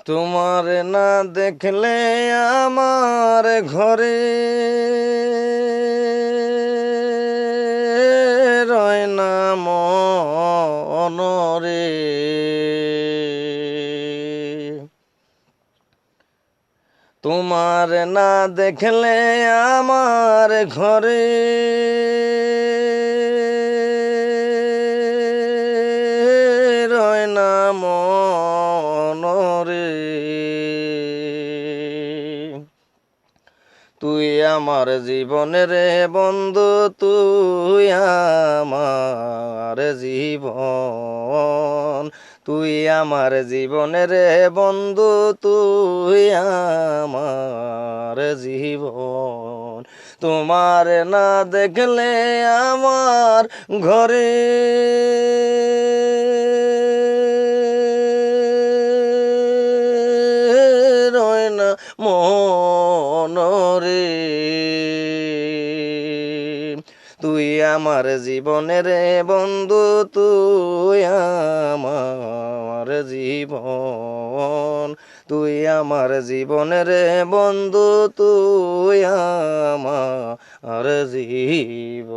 তোমার না দেখলে আমার ঘরে রয় না মনরে। তোমার না দেখলে আমার ঘরে রয় না মনরে। তুই আমার জীবনের বন্ধু, তুই আমার জীবন, তুই আমার জীবনের বন্ধু, তুই আমার জীবন। তোমার না দেখলে আমার ঘরে রয় না মনরে। তুই আমার জীবনের বন্ধু, তুই আমার জীবন, তুই আমার জীবনের বন্ধু, তুই আমার জীবন।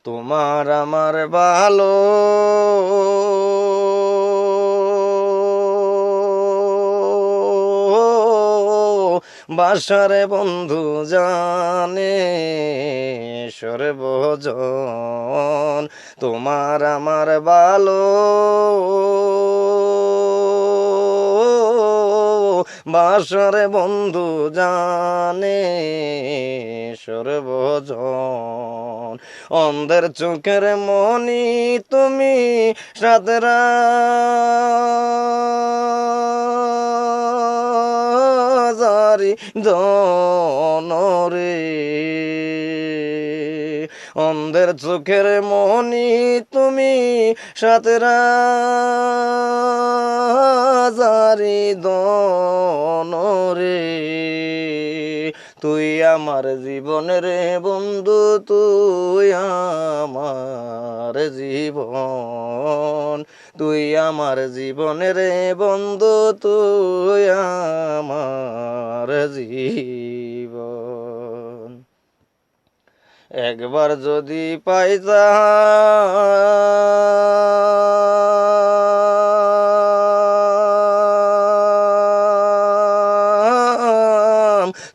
তোমার আমার ভালো বাসারে বন্ধু জানে সর্বজন। তোমার আমার ভালো বাসারে বন্ধু জানে সর্বজন। অন্ধের চোখের মনি তুমি সাদরা জারি দনরে। অন্ধের চোখের মনি তুমি সাতরা জারি দনরে। তুই আমার জীবনের বন্ধু, তুই আমার জীবন, তুই আমার জীবনের বন্ধু, তুই আমার জীবন। একবার যদি পাইতাম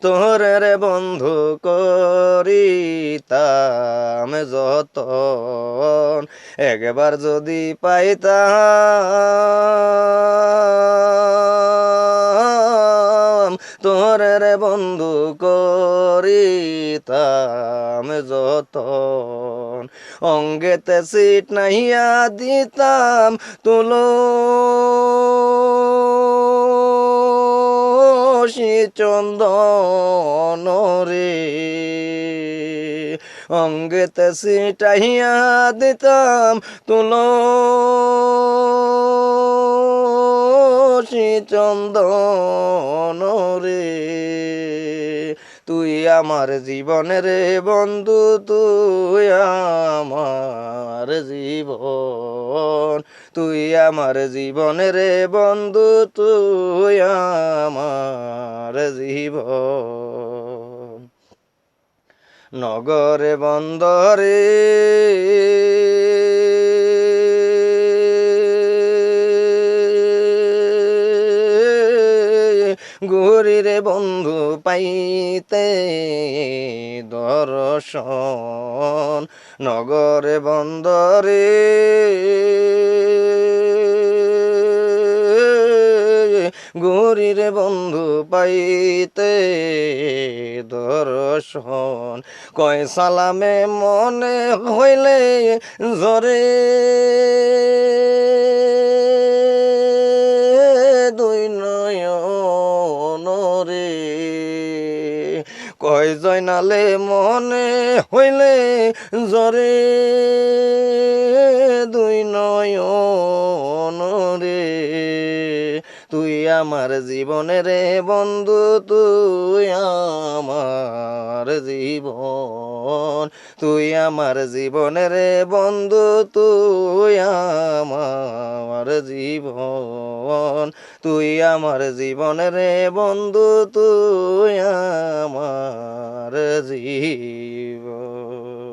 তোরে রে বন্ধু করিতাম যতন। একবার যদি পাইতাম তোরে রে বন্ধু করিতাম যতন। অঙ্গেতে সিট নাহিয়া দিতাম তুলসী চন্দন রে। অঙ্গেতে সিটাইয়া দিতাম তুলসী চন্দন রে। তুই আমার জীবনের বন্ধু, তুই আমার জীবন, তুই আমার জীবনের বন্ধু, তুই আমার জীবন। নগরে বন্দরে ঘুরিরে বন্ধু পাইতে দর্শন। নগরে বন্দরে ঘুরিরে বন্ধু পাইতে দর্শন। কয় সালামে মনে হইলে জরে দুই নয়ন রে। কয় জয়নালে মনে হইলে জরে দুই নয়ন রে। তুই আমার জীবনের বন্ধু, তুই আমার জীবন, তুই আমার জীবনের বন্ধু, তুই আমার আমার জীবন, তুই আমার জীবন রে বন্ধু, তুই আমার জীবন।